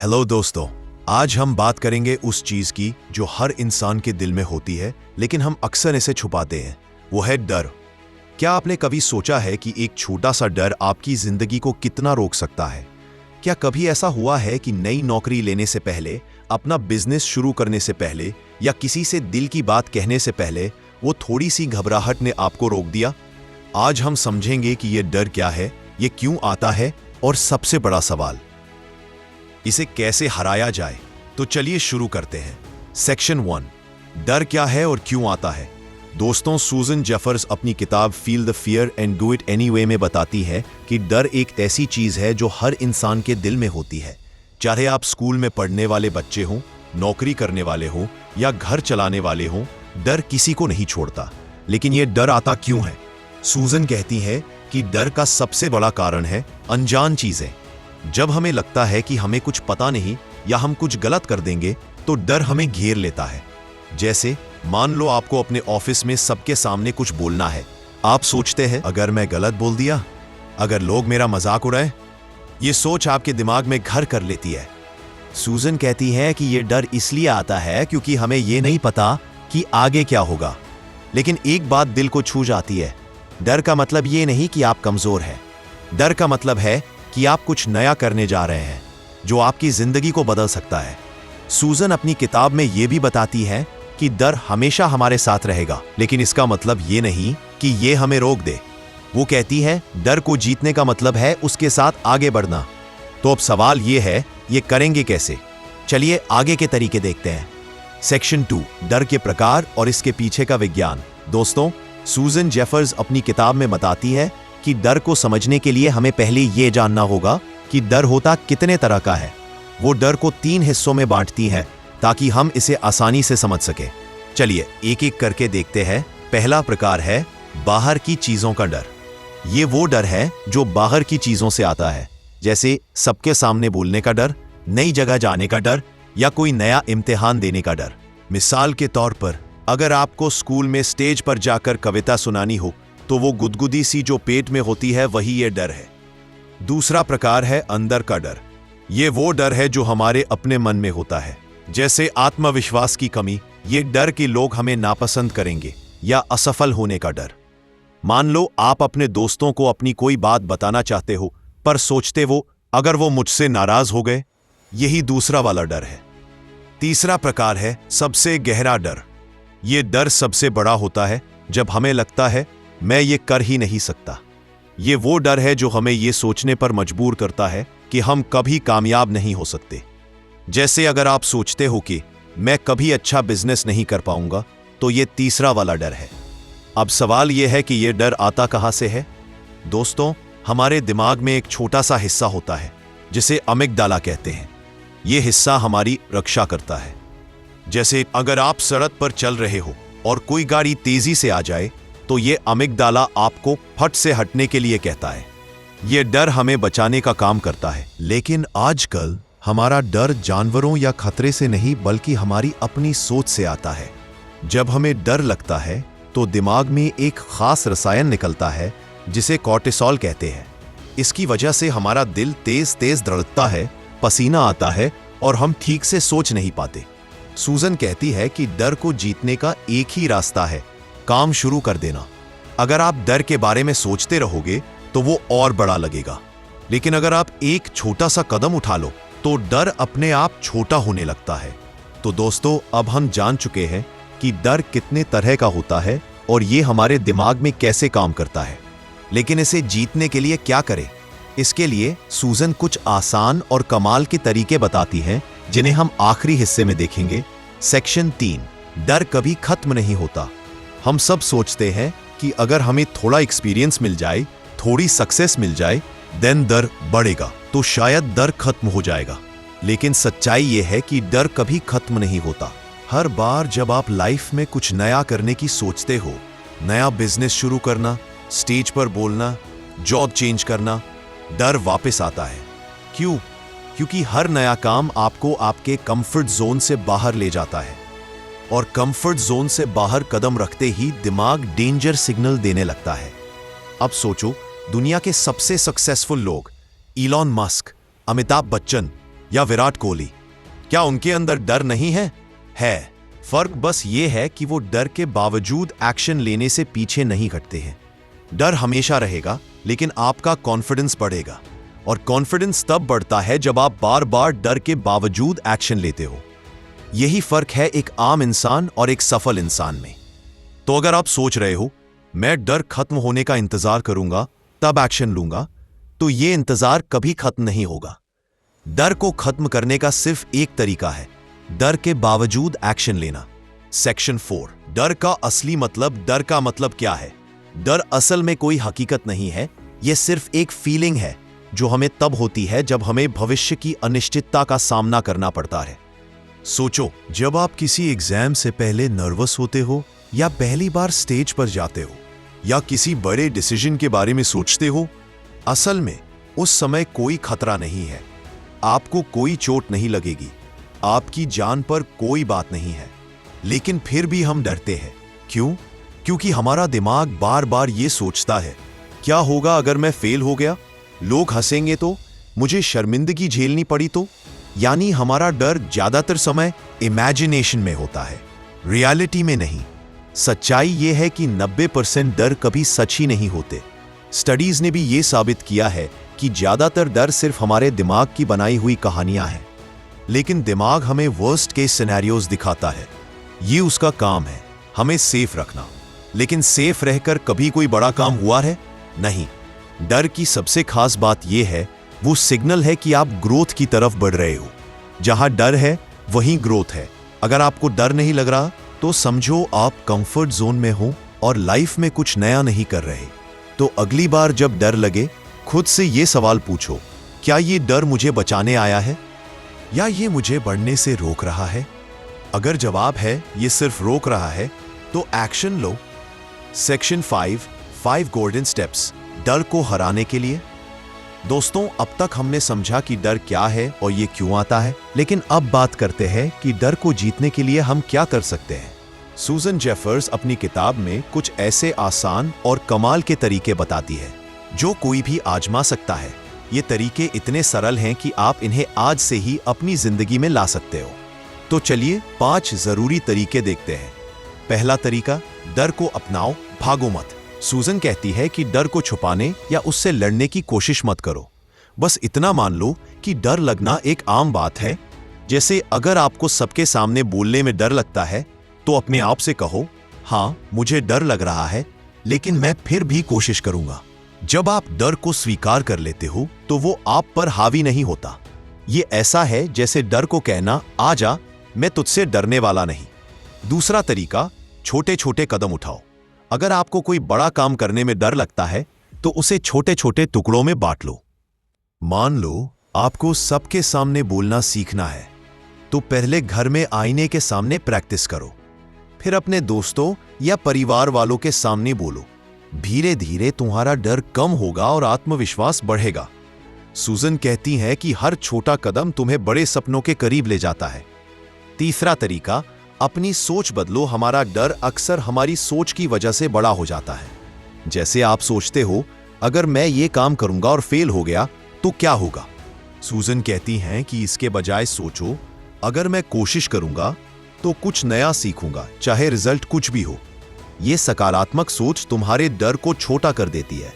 Hello दोस्तों, आज हम बात करेंगे उस चीज की जो हर इंसान के दिल में होती है लेकिन हम अक्सर इसे छुपाते हैं। वो है डर। क्या आपने कभी सोचा है कि एक छोटा सा डर आपकी जिंदगी को कितना रोक सकता है? क्या कभी ऐसा हुआ है कि नई नौकरी लेने से पहले, अपना बिजनेस शुरू करने से पहले या किसी से दिल की बात कहने से पहले वो थोड़ी सी घबराहट ने आपको रोक दिया? आज हम समझेंगे कि ये डर क्या है, ये क्यों आता है और सबसे बड़ा सवाल, इसे कैसे हराया जाए। तो चलिए शुरू करते हैं। सेक्शन 1, डर क्या है और क्यों आता है। दोस्तों, सूजन जेफर्स अपनी किताब feel the fear and do it anyway में बताती है कि डर एक ऐसी चीज है जो हर इंसान के दिल में होती है। चाहे आप स्कूल में पढ़ने वाले बच्चे हों, नौकरी करने वाले हों या घर चलाने वाले हों, डर किसी को नहीं छोड़ता। लेकिन यह डर आता क्यों है? सूजन कहती है कि डर का सबसे बड़ा कारण है अनजान चीजें। जब हमें लगता है कि हमें कुछ पता नहीं या हम कुछ गलत कर देंगे तो डर हमें घेर लेता है। जैसे मान लो आपको अपने ऑफिस में सबके सामने कुछ बोलना है। आप सोचते हैं, अगर मैं गलत बोल दिया, अगर लोग मेरा मजाक उड़ाए। ये सोच आपके दिमाग में घर कर लेती है। सूजन कहती है कि यह डर इसलिए आता है क्योंकि हमें यह नहीं पता कि आगे क्या होगा। लेकिन एक बात दिल को छू जाती है, डर का मतलब यह नहीं कि आप कमजोर हैं। डर का मतलब है कि आप कुछ नया करने जा रहे हैं जो आपकी जिंदगी को बदल सकता है। सूजन अपनी किताब में यह भी बताती है कि डर हमेशा हमारे साथ रहेगा, लेकिन इसका मतलब यह नहीं कि यह हमें रोक दे। वो कहती है, डर को जीतने का मतलब है उसके साथ आगे बढ़ना। तो अब सवाल यह है, ये करेंगे कैसे? चलिए आगे के तरीके देखते हैं। सेक्शन 2, डर के प्रकार और इसके पीछे का विज्ञान। दोस्तों, सूजन जेफर्स अपनी किताब में बताती है कि डर को समझने के लिए हमें पहले यह जानना होगा कि डर होता कितने तरह का है। वो डर को 3 हिस्सों में बांटती है ताकि हम इसे आसानी से समझ सके। चलिए एक एक करके देखते हैं। पहला प्रकार है बाहर की चीजों का डर। ये वो डर है जो बाहर की चीजों से आता है, जैसे सबके सामने बोलने का डर, नई जगह जाने का डर या कोई नया इम्तिहान देने का डर। मिसाल के तौर पर, अगर आपको स्कूल में स्टेज पर जाकर कविता सुनानी हो तो वो गुदगुदी सी जो पेट में होती है, वही ये डर है। दूसरा प्रकार है अंदर का डर। ये वो डर है जो हमारे अपने मन में होता है, जैसे आत्मविश्वास की कमी, ये डर कि लोग हमें नापसंद करेंगे या असफल होने का डर। मान लो आप अपने दोस्तों को अपनी कोई बात बताना चाहते हो पर सोचते हो अगर वो मुझसे नाराज हो गए। यही दूसरा वाला डर है। तीसरा प्रकार है सबसे गहरा डर। ये डर सबसे बड़ा होता है जब हमें लगता है मैं ये कर ही नहीं सकता। ये वो डर है जो हमें ये सोचने पर मजबूर करता है कि हम कभी कामयाब नहीं हो सकते। जैसे अगर आप सोचते हो कि मैं कभी अच्छा बिजनेस नहीं कर पाऊंगा, तो ये तीसरा वाला डर है। अब सवाल यह है कि यह डर आता कहां से है? दोस्तों, हमारे दिमाग में एक छोटा सा हिस्सा होता है जिसे अमिगडाला कहते हैं। यह हिस्सा हमारी रक्षा करता है। जैसे अगर आप सड़क पर चल रहे हो और कोई गाड़ी तेजी से आ जाए तो ये अमिगडाला आपको फट से हटने के लिए कहता है। ये डर हमें बचाने का काम करता है। लेकिन आजकल हमारा डर जानवरों या खतरे से नहीं बल्कि हमारी अपनी सोच से आता है। जब हमें डर लगता है तो दिमाग में एक खास रसायन निकलता है जिसे कॉर्टिसोल कहते हैं। इसकी वजह से हमारा दिल तेज तेज धड़कता है, पसीना आता है और हम ठीक से सोच नहीं पाते। सूजन कहती है कि डर को जीतने का एक ही रास्ता है, काम शुरू कर देना। अगर आप डर के बारे में सोचते रहोगे तो वो और बड़ा लगेगा, लेकिन अगर आप एक छोटा सा कदम उठा लो तो डर अपने आप छोटा होने लगता है। तो दोस्तों, अब हम जान चुके हैं कि डर कितने तरह का होता है और ये हमारे दिमाग में कैसे काम करता है। लेकिन इसे जीतने के लिए क्या करें? इसके लिए सूजन कुछ आसान और कमाल के तरीके बताती है जिन्हें हम आखिरी हिस्से में देखेंगे। सेक्शन 3, डर कभी खत्म नहीं होता। हम सब सोचते हैं कि अगर हमें थोड़ा एक्सपीरियंस मिल जाए, थोड़ी सक्सेस मिल जाए, देन डर बढ़ेगा, तो शायद डर खत्म हो जाएगा। लेकिन सच्चाई यह है कि डर कभी खत्म नहीं होता। हर बार जब आप लाइफ में कुछ नया करने की सोचते हो, नया बिजनेस शुरू करना, स्टेज पर बोलना, जॉब चेंज करना, डर वापस आता है। क्यों? क्योंकि हर नया काम आपको आपके कंफर्ट जोन से बाहर ले जाता है, और कंफर्ट जोन से बाहर कदम रखते ही दिमाग डेंजर सिग्नल देने लगता है। अब सोचो, दुनिया के सबसे सक्सेसफुल लोग, इलॉन मस्क, अमिताभ बच्चन, या विराट कोहली, क्या उनके अंदर डर नहीं है? है। फर्क बस ये है कि वो डर के बावजूद एक्शन लेने से पीछे नहीं हटते हैं। डर हमेशा रहेगा, लेकिन आपका कॉन्फिडेंस बढ़ेगा, और कॉन्फिडेंस तब बढ़ता है जब आप बार बार डर के बावजूद एक्शन लेते हो। यही फर्क है एक आम इंसान और एक सफल इंसान में। तो अगर आप सोच रहे हो मैं डर खत्म होने का इंतजार करूंगा तब एक्शन लूंगा, तो ये इंतजार कभी खत्म नहीं होगा। डर को खत्म करने का सिर्फ एक तरीका है, डर के बावजूद एक्शन लेना। सेक्शन 4, डर का असली मतलब। डर का मतलब क्या है? डर असल में कोई हकीकत नहीं है, यह सिर्फ एक फीलिंग है जो हमें तब होती है जब हमें भविष्य की अनिश्चितता का सामना करना पड़ता है। सोचो, जब आप किसी एग्जाम से पहले नर्वस होते हो, या पहली बार स्टेज पर जाते हो, या किसी बड़े डिसीजन के बारे में सोचते हो, असल में उस समय कोई खतरा नहीं है, आपको कोई चोट नहीं लगेगी, आपकी जान पर कोई बात नहीं है, लेकिन फिर भी हम डरते हैं। क्यों? क्योंकि हमारा दिमाग बार बार ये सोचता है, क्या होगा अगर मैं फेल हो गया? लोग हंसेंगे तो? मुझे शर्मिंदगी झेलनी पड़ी तो? यानी हमारा डर ज्यादातर समय इमेजिनेशन में होता है, रियलिटी में नहीं। सच्चाई यह है कि 90% डर कभी सच ही नहीं होते। स्टडीज ने भी यह साबित किया है कि ज्यादातर डर सिर्फ हमारे दिमाग की बनाई हुई कहानियां हैं। लेकिन दिमाग हमें वर्स्ट केस सिनेरियोज दिखाता है, ये उसका काम है हमें सेफ रखना। लेकिन सेफ रहकर कभी कोई बड़ा काम हुआ है? नहीं। डर की सबसे खास बात यह है, वो सिग्नल है कि आप ग्रोथ की तरफ बढ़ रहे हो। जहां डर है वहीं ग्रोथ है। अगर आपको डर नहीं लग रहा तो समझो आप कंफर्ट जोन में हो और लाइफ में कुछ नया नहीं कर रहे। तो अगली बार जब डर लगे, खुद से यह सवाल पूछो, क्या ये डर मुझे बचाने आया है या ये मुझे बढ़ने से रोक रहा है? अगर जवाब है ये सिर्फ रोक रहा है, तो एक्शन लो। सेक्शन 5 गोल्डन स्टेप्स डर को हराने के लिए। दोस्तों, अब तक हमने समझा कि डर क्या है और ये क्यों आता है, लेकिन अब बात करते हैं कि डर को जीतने के लिए हम क्या कर सकते हैं। सूजन जेफर्स अपनी किताब में कुछ ऐसे आसान और कमाल के तरीके बताती है जो कोई भी आजमा सकता है। ये तरीके इतने सरल हैं कि आप इन्हें आज से ही अपनी जिंदगी में ला सकते हो। तो चलिए 5 जरूरी तरीके देखते हैं। पहला तरीका, डर को अपनाओ, भागो मत। सूजन कहती है कि डर को छुपाने या उससे लड़ने की कोशिश मत करो। बस इतना मान लो कि डर लगना एक आम बात है। जैसे अगर आपको सबके सामने बोलने में डर लगता है, तो अपने आप से कहो, हाँ मुझे डर लग रहा है, लेकिन मैं फिर भी कोशिश करूंगा। जब आप डर को स्वीकार कर लेते हो तो वो आप पर हावी नहीं होता। ये ऐसा है जैसे डर को कहना, आजा, मैं तुझसे डरने वाला नहीं। दूसरा तरीका, छोटे छोटे कदम उठाओ। अगर आपको कोई बड़ा काम करने में डर लगता है तो उसे छोटे छोटे टुकड़ों में बांट लो। मान लो आपको सबके सामने बोलना सीखना है, तो पहले घर में आईने के सामने प्रैक्टिस करो, फिर अपने दोस्तों या परिवार वालों के सामने बोलो। धीरे धीरे तुम्हारा डर कम होगा और आत्मविश्वास बढ़ेगा। सूजन कहती है कि हर छोटा कदम तुम्हें बड़े सपनों के करीब ले जाता है। तीसरा तरीका, अपनी सोच बदलो। हमारा डर अक्सर हमारी सोच की वजह से बड़ा हो जाता है। जैसे आप सोचते हो, अगर मैं ये काम करूंगा और फेल हो गया तो क्या होगा? सूजन कहती हैं कि इसके बजाय सोचो, अगर मैं कोशिश करूंगा तो कुछ नया सीखूंगा, चाहे रिजल्ट कुछ भी हो। यह सकारात्मक सोच तुम्हारे डर को छोटा कर देती है।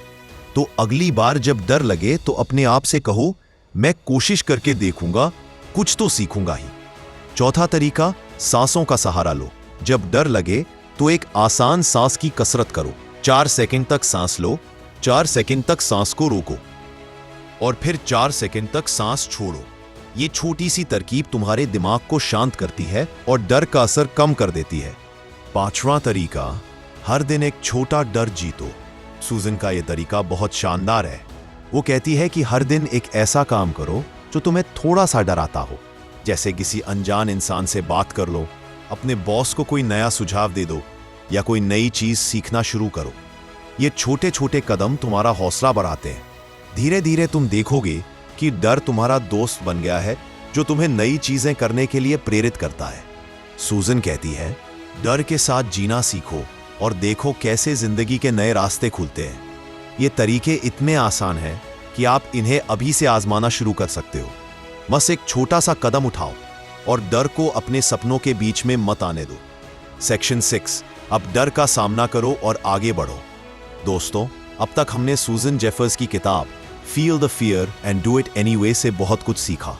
तो अगली बार जब डर लगे तो अपने आप से कहो, मैं कोशिश करके देखूंगा, कुछ तो सीखूंगा ही। चौथा तरीका, सांसों का सहारा लो। जब डर लगे तो एक आसान सांस की कसरत करो। 4 सेकंड तक सांस लो, 4 सेकंड तक सांस को रोको और फिर 4 सेकंड तक सांस छोड़ो। ये छोटी सी तरकीब तुम्हारे दिमाग को शांत करती है और डर का असर कम कर देती है। 5वां तरीका, हर दिन एक छोटा डर जीतो। सूजन का यह तरीका बहुत शानदार है। वो कहती है कि हर दिन एक ऐसा काम करो जो तुम्हें थोड़ा सा डराता हो। जैसे किसी अनजान इंसान से बात कर लो, अपने बॉस को कोई नया सुझाव दे दो या कोई नई चीज सीखना शुरू करो। ये छोटे छोटे कदम तुम्हारा हौसला बढ़ाते हैं। धीरे धीरे तुम देखोगे कि डर तुम्हारा दोस्त बन गया है जो तुम्हें नई चीजें करने के लिए प्रेरित करता है। सूजन कहती है, डर के साथ जीना सीखो और देखो कैसे जिंदगी के नए रास्ते खुलते हैं। ये तरीके इतने आसान हैं कि आप इन्हें अभी से आजमाना शुरू कर सकते हो। बस एक छोटा सा कदम उठाओ और डर को अपने सपनों के बीच में मत आने दो। सेक्शन 6, अब डर का सामना करो और आगे बढ़ो। दोस्तों, अब तक हमने सूजन जेफर्स की किताब feel the fear and do it anyway से बहुत कुछ सीखा।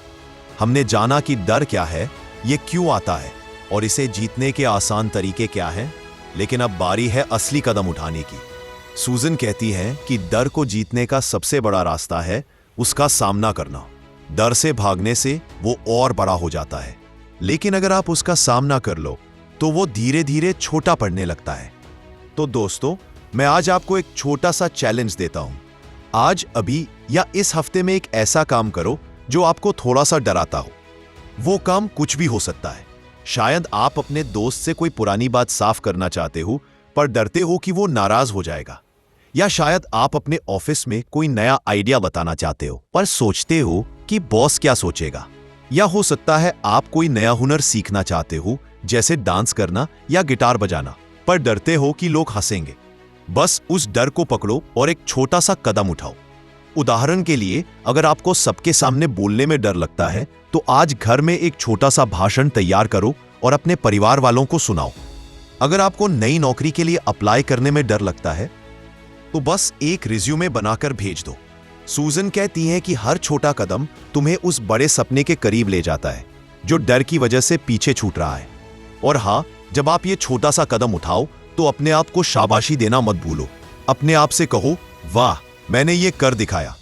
हमने जाना कि डर क्या है, ये क्यों आता है और इसे जीतने के आसान तरीके क्या हैं। लेकिन अब बारी है असली कदम उठाने की। सूजन कहती है कि डर को जीतने का सबसे बड़ा रास्ता है उसका सामना करना। डर से भागने से वो और बड़ा हो जाता है, लेकिन अगर आप उसका सामना कर लो तो वो धीरे धीरे छोटा पड़ने लगता है। तो दोस्तों, मैं आज आपको एक छोटा सा चैलेंज देता हूं। आज, अभी या इस हफ्ते में एक ऐसा काम करो जो आपको थोड़ा सा डराता हो। वो काम कुछ भी हो सकता है। शायद आप अपने दोस्त से कोई पुरानी बात साफ करना चाहते हो पर डरते हो कि वो नाराज हो जाएगा, या शायद आप अपने ऑफिस में कोई नया आइडिया बताना चाहते हो पर सोचते हो कि बॉस क्या सोचेगा, या हो सकता है आप कोई नया हुनर सीखना चाहते हो जैसे डांस करना या गिटार बजाना, पर डरते हो कि लोग हंसेंगे। बस उस डर को पकड़ो और एक छोटा सा कदम उठाओ। उदाहरण के लिए, अगर आपको सबके सामने बोलने में डर लगता है तो आज घर में एक छोटा सा भाषण तैयार करो और अपने परिवार वालों को सुनाओ। अगर आपको नई नौकरी के लिए अप्लाई करने में डर लगता है तो बस एक रिज्यूमे बनाकर भेज दो। सूजन कहती है कि हर छोटा कदम तुम्हें उस बड़े सपने के करीब ले जाता है जो डर की वजह से पीछे छूट रहा है। और हां, जब आप ये छोटा सा कदम उठाओ तो अपने आप को शाबाशी देना मत भूलो। अपने आप से कहो, वाह, मैंने ये कर दिखाया।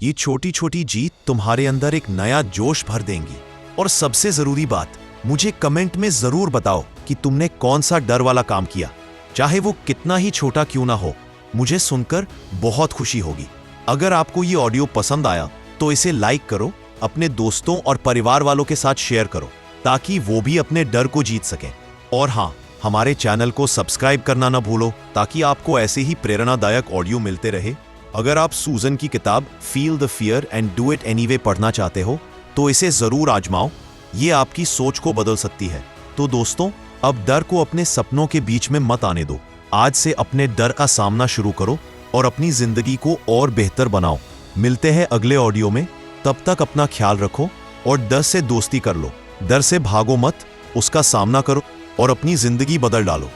ये छोटी छोटी जीत तुम्हारे अंदर एक नया जोश भर देंगी। और सबसे जरूरी बात, मुझे कमेंट में जरूर बताओ कि तुमने कौन सा डर वाला काम किया, चाहे वो कितना ही छोटा क्यों ना हो। मुझे सुनकर बहुत खुशी होगी। अगर आपको ये ऑडियो पसंद आया तो इसे लाइक करो, अपने दोस्तों और परिवार वालों के साथ शेयर करो ताकि वो भी अपने डर को जीत सकें। और हां, हमारे चैनल को सब्सक्राइब करना ना भूलो ताकि आपको ऐसे ही प्रेरणादायक ऑडियो मिलते रहे। अगर आप सूजन की किताब feel the fear and do it anyway पढ़ना चाहते हो तो इसे जरूर आजमाओ। ये आपकी सोच को बदल सकती है। तो दोस्तों, अब डर को अपने सपनों के बीच में मत आने दो। आज से अपने डर का सामना शुरू करो और अपनी जिंदगी को और बेहतर बनाओ। मिलते हैं अगले ऑडियो में। तब तक अपना ख्याल रखो और डर से दोस्ती कर लो। डर से भागो मत, उसका सामना करो और अपनी जिंदगी बदल डालो।